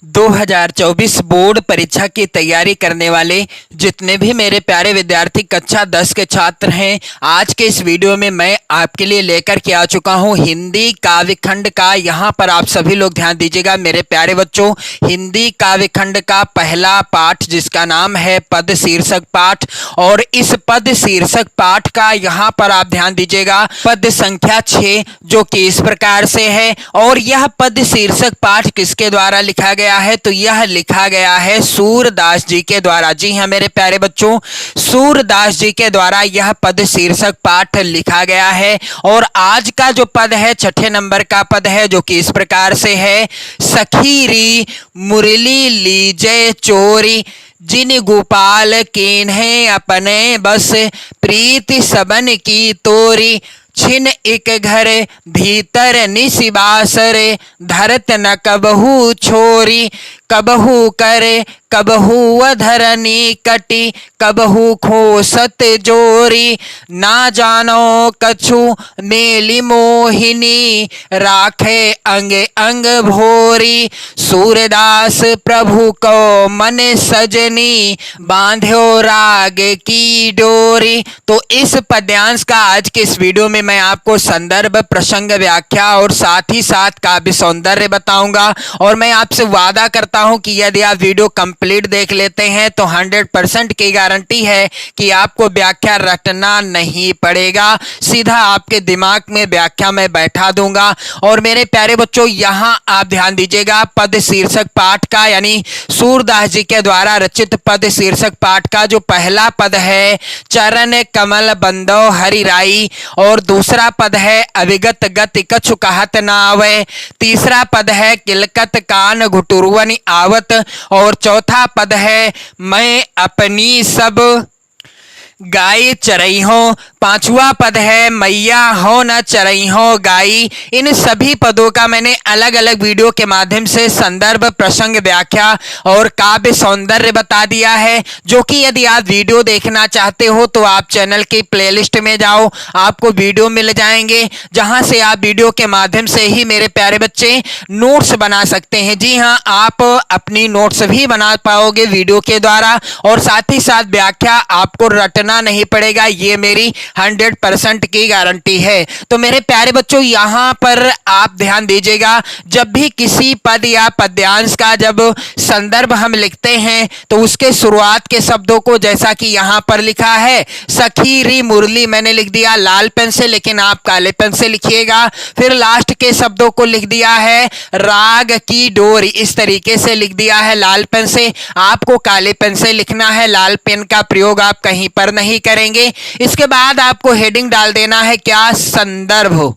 2024 board परीक्षा की तैयारी करने वाले जितने भी मेरे प्यारे विद्यार्थी कक्षा 10 के छात्र हैं, आज के इस वीडियो में मैं आपके लिए लेकर के आ चुका हूं हिंदी काव्य खंड का। यहां पर आप सभी लोग ध्यान दीजिएगा मेरे प्यारे बच्चों, हिंदी काव्य खंड का पहला पाठ जिसका नाम है पद शीर्षक पाठ। और इस पद शीर्षक पाठ का यहां पर आप ध्यान दीजिएगा पद संख्या 6 जो कि इस प्रकार से है। और यह पद शीर्षक पाठ किसके द्वारा लिखा गया है? तो यह लिखा गया है सूरदास जी के द्वारा। जी हाँ मेरे प्यारे बच्चों, सूरदास जी के द्वारा यह पद शीर्षक पाठ लिखा गया है। और आज का जो पद है 6ठे नंबर का पद है जो कि इस प्रकार से है। सखी री मुरली लीजे चोरी, जिन गोपाल कीन्हे अपने बस, प्रीति सबन की तोरी, छिन एक घर भीतर निशिबासरे, धरत न कबहू छोरी, कबहू करे कबहू अधरनी कटी, कबहू खोसत जोरी, ना जानो कछु मेली मोहिनी, राखे अंग अंग भोरी, सूरदास प्रभु को मन सजनी, बांध्यो राग की डोरी। तो इस पद्यांश का आज के इस वीडियो में मैं आपको संदर्भ, प्रसंग, व्याख्या और साथ ही साथ काव्य सौंदर्य बताऊंगा। और मैं आपसे वादा करता हूं कि यदि आप वीडियो कंप्लीट देख लेते हैं तो 100% की गारंटी है कि आपको व्याख्या रटना नहीं पड़ेगा, सीधा आपके दिमाग में व्याख्या में बैठा दूंगा। और मेरे प्यारे बच्चों, यहां आप ध्यान दीजिएगा पद शीर्षक पाठ का यानी सूरदास जी के द्वारा रचित पद शीर्षक पाठ का जो पहला पद है चरण कमल बंदो हरि राई, और दूसरा पद है अविगत गति कछु कहत न आवे, तीसरा पद है किलकत कान घुटुरवन आवत, और चौथा पद है मैं अपनी सब गाय चरई हो, पांचवा पद है मैया हो न चरई हो गाई। इन सभी पदों का मैंने अलग अलग वीडियो के माध्यम से संदर्भ, प्रसंग, व्याख्या और काव्य सौंदर्य बता दिया है, जो कि यदि आप वीडियो देखना चाहते हो तो आप चैनल की प्लेलिस्ट में जाओ, आपको वीडियो मिल जाएंगे जहां से आप वीडियो के माध्यम से ही मेरे प्यारे बच्चे नोट्स बना सकते हैं। जी हाँ, आप अपनी नोट्स भी बना पाओगे वीडियो के द्वारा, और साथ ही साथ व्याख्या आपको रटना नहीं पड़ेगा, ये मेरी 100% की गारंटी है। तो मेरे प्यारे बच्चों, यहां पर आप ध्यान दीजिएगा जब भी किसी पद या पद्यांश का जब संदर्भ हम लिखते हैं तो उसके शुरुआत के शब्दों को, जैसा कि यहां पर लिखा है सखी री मुरली, मैंने लिख दिया लाल पेन से, लेकिन आप काले पेन से लिखिएगा। फिर लास्ट के शब्दों को लिख दिया है राग की डोरी, इस तरीके से लिख दिया है लाल पेन से। आपको काले पेन से लिखना है, लाल पेन का प्रयोग आप कहीं पर नहीं करेंगे। इसके बाद आपको हेडिंग डाल देना है क्या? संदर्भ।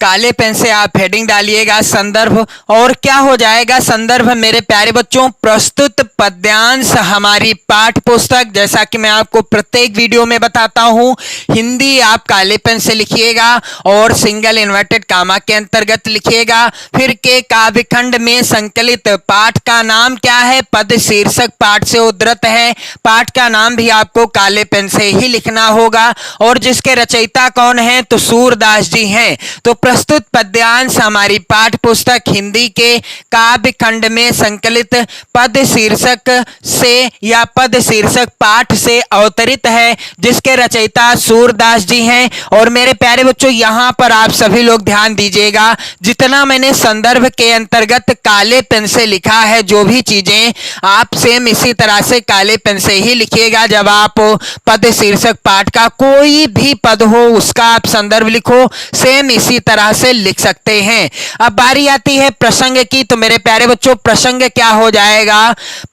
काले पेन से आप हेडिंग डालिएगा संदर्भ। और क्या हो जाएगा संदर्भ? मेरे प्यारे बच्चों, प्रस्तुत पद्यांश हमारी पाठ्य पुस्तक, जैसा कि मैं आपको प्रत्येक वीडियो में बताता हूं, हिंदी आप काले पेन से लिखिएगा और सिंगल इन्वर्टेड कामा के अंतर्गत लिखिएगा। फिर के काव्य खंड में संकलित पाठ का नाम क्या है? पद शीर्षक पाठ से उद्धृत है, पाठ का नाम भी आपको काले पेन से ही लिखना होगा। और जिसके रचयिता कौन है? तो सूरदास जी हैं। तो प्रस्तुत पद्यांश हमारी पाठ्य पुस्तक हिंदी के काव्य खंड में संकलित पद शीर्षक से या पद शीर्षक पाठ से अवतरित है, जिसके रचयिता सूरदास जी हैं। और मेरे प्यारे बच्चों, यहां पर आप सभी लोग ध्यान दीजिएगा, जितना मैंने संदर्भ के अंतर्गत काले पेन से लिखा है, जो भी चीजें आप सेम इसी तरह से काले पेन से ही लिखिएगा। जब आप पद शीर्षक पाठ का कोई भी पद हो उसका आप संदर्भ लिखो, सेम इसी तरह से लिख सकते हैं। अब बारी आती है प्रसंग की। तो मेरे प्यारे बच्चों, प्रसंग क्या हो जाएगा?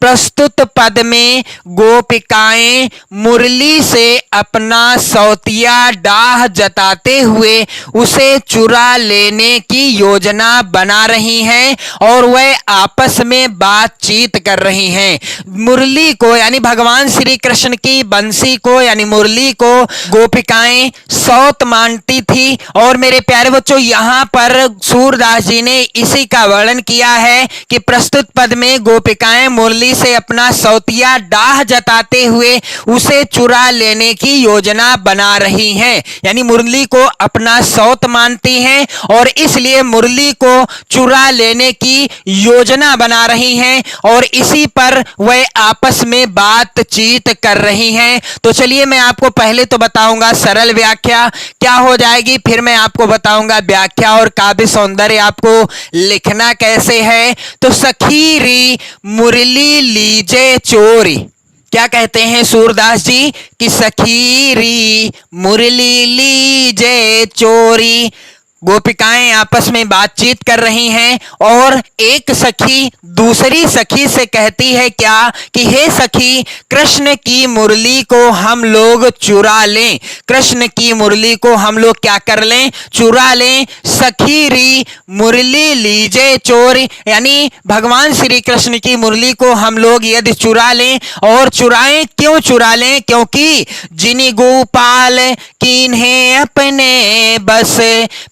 प्रस्तुत पद में गोपिकाएं मुरली से अपना सौतिया डाह जताते हुए उसे चुरा लेने की योजना बना रही हैं और वह आपस में बातचीत कर रही हैं। मुरली को यानी भगवान श्री कृष्ण की बंसी को यानी मुरली को गोपिकाएं सौत मानती थी। और मेरे प्यारे बच्चों, बच्चों यहाँ पर सूरदास जी ने इसी का वर्णन किया है कि प्रस्तुत पद में गोपिकाएं मुरली से अपना सौतिया डाह जताते हुए उसे चुरा लेने की योजना बना रही हैं, यानी मुरली को अपना सौत मानती हैं और इसलिए मुरली को चुरा लेने की योजना बना रही हैं और इसी पर वह आपस में बातचीत कर रही हैं। तो चलिए मैं आपको पहले तो बताऊंगा सरल व्याख्या क्या हो जाएगी, फिर मैं आपको बताऊंगा व्याख्या और काव्य सौंदर्य आपको लिखना कैसे है। तो सखी री मुरली लीजे चोरी, क्या कहते हैं सूरदास जी कि सखी री मुरली लीजे चोरी। गोपिकाएं आपस में बातचीत कर रही हैं और एक सखी दूसरी सखी से कहती है क्या कि हे सखी, कृष्ण की मुरली को हम लोग चुरा लें, कृष्ण की मुरली को हम लोग क्या कर लें, चुरा लें। सखी री मुरली लीजे चोर, यानी भगवान श्री कृष्ण की मुरली को हम लोग यदि चुरा लें, और चुराएं क्यों चुरा लें, क्योंकि जिनि गोपाल कीन्हे अपने बस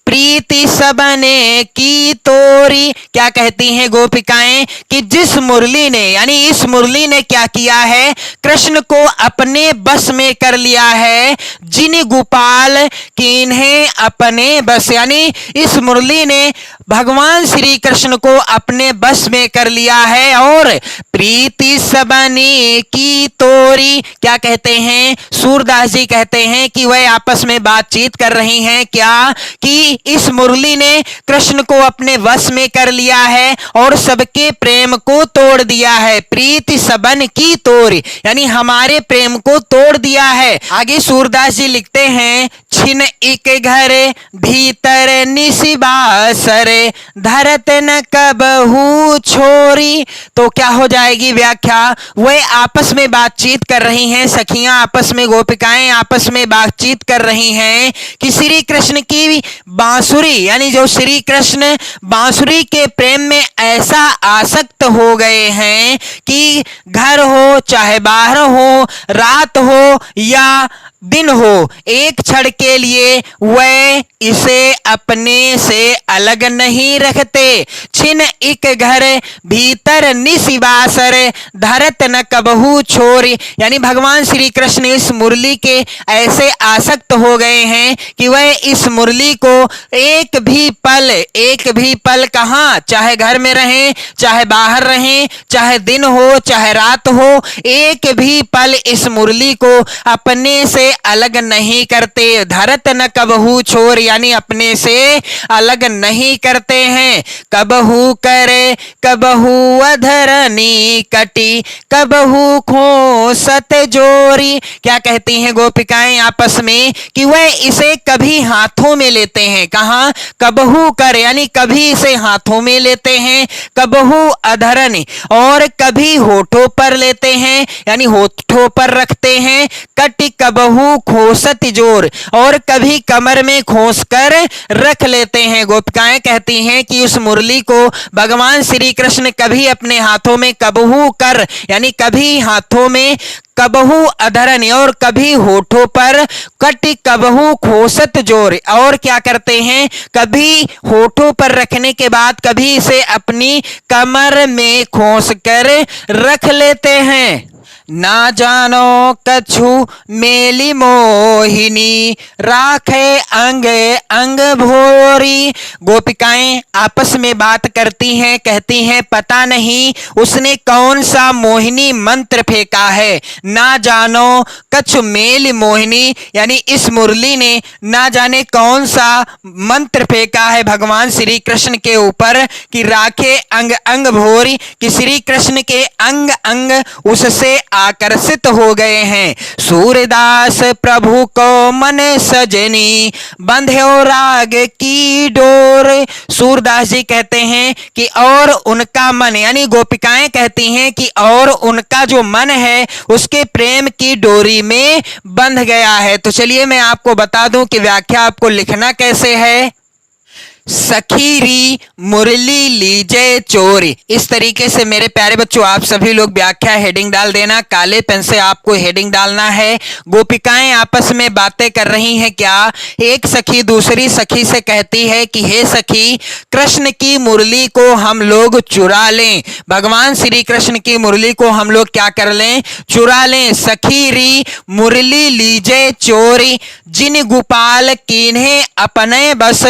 प्रीति सबने की तोरी। क्या कहती हैं गोपिकाएं कि जिस मुरली ने, यानी इस मुरली ने क्या किया है, कृष्ण को अपने बस में कर लिया है। जिन गोपाल कीन्हे अपने बस, यानी इस मुरली ने भगवान श्री कृष्ण को अपने बस में कर लिया है और प्रीति सबने की तोरी। क्या कहते हैं सूरदास जी कहते हैं कि वह आपस में बातचीत कर रही हैं क्या कि इस मुरली ने कृष्ण को अपने वश में कर लिया है और सबके प्रेम को तोड़ दिया है। प्रीति सबन की तोड़, यानी हमारे प्रेम को तोड़ दिया है। आगे सूरदास जी लिखते हैं छिन एक घर भीतर निशिबासर धरत न कबहू छोरी। तो क्या हो जाएगी व्याख्या, वह आपस में बातचीत कर रही हैं, सखियां आपस में, गोपिकाएं आपस में बातचीत कर रही हैं कि श्री कृष्ण की बांसुरी, यानी जो श्री कृष्ण बांसुरी के प्रेम में ऐसा आसक्त हो गए हैं कि घर हो चाहे बाहर हो, रात हो या दिन हो, एक क्षण के लिए वह इसे अपने से अलग नहीं रखते। छिन एक घर भीतर निशिबासर धरत न कबहू छोरी, यानी भगवान श्री कृष्ण इस मुरली के ऐसे आसक्त हो गए हैं कि वह इस मुरली को एक भी पल कहां, चाहे घर में रहें चाहे बाहर रहें, चाहे दिन हो चाहे रात हो, एक भी पल इस मुरली को अपने से अलग नहीं करते। धरत न कबहू छोर, यानी अपने से अलग नहीं करते हैं। कबहू करे कबहू अधरनी कटी कबहू खो सत जोरी। क्या कहती हैं गोपिकाएं आपस में कि वह इसे कभी हाथों में लेते हैं, कहां, कबहू कर, यानी कभी इसे हाथों में लेते हैं, कबहू अधरनी, और कभी होठों पर लेते हैं, यानी होठों पर रखते हैं। कटी कबहू खोसत जोर, और कभी कमर में खोस कर रख लेते हैं। गोपिकाएं कहती हैं कि उस मुरली को भगवान श्री कृष्ण कभी अपने हाथों में कबहू कर, यानी कभी हाथों में, कबहू अधरन, और कभी होठों पर, कटी कबहू खोसत जोर, और क्या करते हैं, कभी होठों पर रखने के बाद कभी इसे अपनी कमर में खोस कर रख लेते हैं। ना जानो कछु मेली मोहिनी राखे अंग अंग भोरी। गोपिकाएं आपस में बात करती हैं, कहती हैं पता नहीं उसने कौन सा मोहिनी मंत्र फेंका है। ना जानो कछु मेली मोहिनी, यानी इस मुरली ने ना जाने कौन सा मंत्र फेंका है भगवान श्री कृष्ण के ऊपर कि राखे अंग अंग भोरी, कि श्री कृष्ण के अंग अंग उससे आकर्षित हो गए हैं। सूरदास प्रभु को मन सजनी बंध्यो राग की डोर। सूरदास जी कहते हैं कि और उनका मन, यानी गोपिकाएं कहती हैं कि और उनका जो मन है उसके प्रेम की डोरी में बंध गया है। तो चलिए मैं आपको बता दूं कि व्याख्या आपको लिखना कैसे है। सखी री मुरली लीजे चोरी। इस तरीके से मेरे प्यारे बच्चों आप सभी लोग व्याख्या हेडिंग डाल देना। काले पेन से आपको हेडिंग डालना है। गोपिकाएं आपस में बातें कर रही हैं। क्या? एक सखी दूसरी सखी से कहती है कि हे सखी, कृष्ण की मुरली को हम लोग चुरा लें। भगवान श्री कृष्ण की मुरली को हम लोग क्या कर लें? चुरा लें। सखी री मुरली लीजे चोरी, जिन गोपाल कीन्हे अपने बस,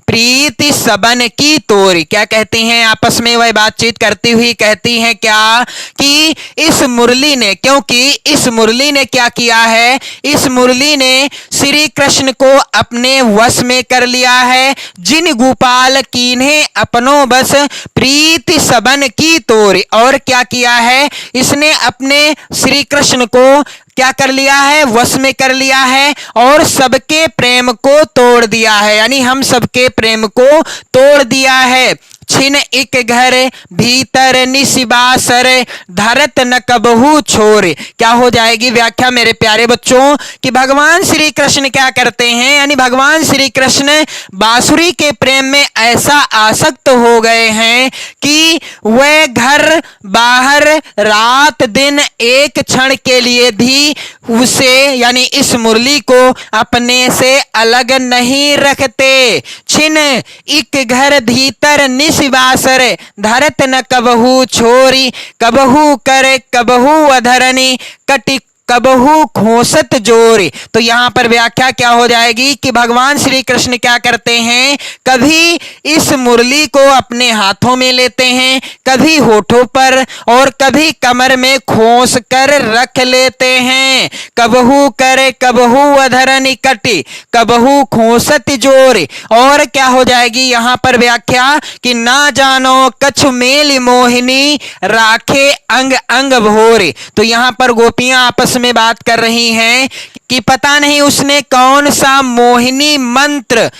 प्रीति सबन की तोरी। क्या कहती हैं? आपस में वह बातचीत करती हुई कहती हैं क्या? कि इस मुरली ने, क्योंकि इस मुरली ने क्या किया है? इस मुरली ने श्री कृष्ण को अपने वश में कर लिया है। जिन गोपाल कीन्हे अपनों बस, प्रीति सबन की तोरी। और क्या किया है? इसने अपने श्री कृष्ण को क्या कर लिया है? वश में कर लिया है और सबके प्रेम को तोड़ दिया है, यानी हम सबके प्रेम को तोड़ दिया है। छिन एक घर भीतर निशिबासर, धरत न कबहू छोर। क्या हो जाएगी व्याख्या मेरे प्यारे बच्चों? कि भगवान श्री कृष्ण क्या करते हैं, यानी भगवान श्री कृष्ण बांसुरी के प्रेम में ऐसा आसक्त हो गए हैं कि वे घर बाहर रात दिन एक क्षण के लिए भी उसे, यानी इस मुरली को अपने से अलग नहीं रखते। छिन एक घर भीतर निशिबासर, धरत न कबहू छोरी, कबहू करे कबहू अधरनी, कटि कबहू खोसत जोरी। तो यहां पर व्याख्या क्या हो जाएगी कि भगवान श्री कृष्ण क्या करते हैं? कभी इस मुरली को अपने हाथों में लेते हैं, कभी होठों पर और कभी कमर में खोस कर रख लेते हैं। कबहू करे कबहू अधरनी कटी, कबहू खोसत जोरी। और क्या हो जाएगी यहां पर व्याख्या कि ना जानो कछु मेल मोहिनी, राखे अंग अंग भोरे। तो यहां पर गोपियां आपस में बात कर रही हैं कि पता नहीं उसने कौन सा मोहिनी मंत्र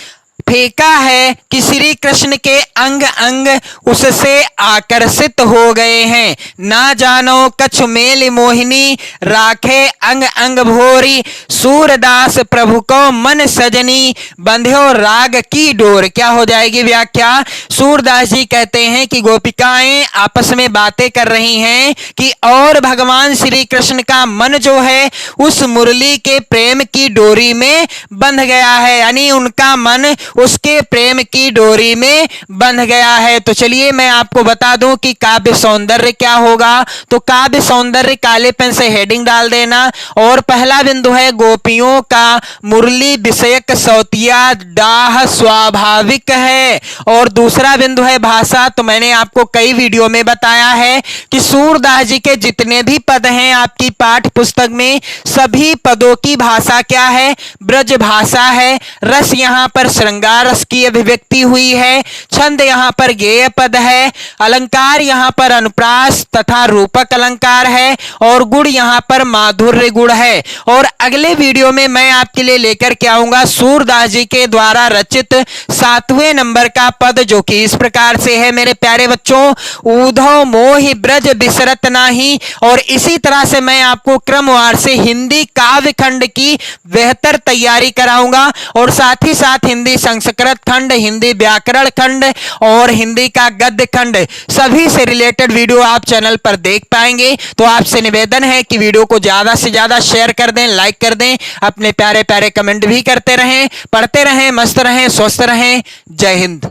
फेंका है कि श्री कृष्ण के अंग अंग उससे आकर्षित हो गए हैं। ना जानो कछु मेल मोहिनी, राखे अंग अंग भोरी, सूरदास प्रभु को मन सजनी, बंध्यो राग की डोर। क्या हो जाएगी व्याख्या? सूरदास जी कहते हैं कि गोपिकाएं आपस में बातें कर रही हैं कि और भगवान श्री कृष्ण का मन जो है उस मुरली के प्रेम की डोरी में बंध गया है, यानी उनका मन उसके प्रेम की डोरी में बंध गया है। तो चलिए मैं आपको बता दूं कि काव्य सौंदर्य क्या होगा। तो काव्य सौंदर्य काले पेन से हेडिंग डाल देना। और पहला बिंदु है गोपियों का मुरली विषयक सौतिया डाह स्वाभाविक है। और दूसरा बिंदु है भाषा। तो मैंने आपको कई वीडियो में बताया है कि सूरदास जी के जितने भी पद हैं आपकी पाठ पुस्तक में, सभी पदों की भाषा क्या है? ब्रज भाषा है। रस यहां पर श्रृंगार रस की अभिव्यक्ति हुई है। छंद यहां पर गेय पद है। अलंकार यहां पर अनुप्रास तथा रूपक अलंकार है। और गुण यहां पर माधुर्य गुण है। और अगले वीडियो में मैं आपके लिए लेकर के आऊंगा सूरदास जी के द्वारा रचित 7वें नंबर का पद, जो कि इस प्रकार से है मेरे प्यारे बच्चों, ऊधो मोहि ब्रज बिसरत नाही। और इसी तरह से मैं आपको क्रमवार से हिंदी काव्य खंड की बेहतर तैयारी कराऊंगा और साथ ही साथ हिंदी संस्कृत खंड, हिंदी व्याकरण खंड और हिंदी का गद्य खंड, सभी से रिलेटेड वीडियो आप चैनल पर देख पाएंगे। तो आपसे निवेदन है कि वीडियो को ज्यादा से ज्यादा शेयर कर दें, लाइक कर दें, अपने प्यारे प्यारे कमेंट भी करते रहें, पढ़ते रहें, मस्त रहें, स्वस्थ रहें। जय हिंद।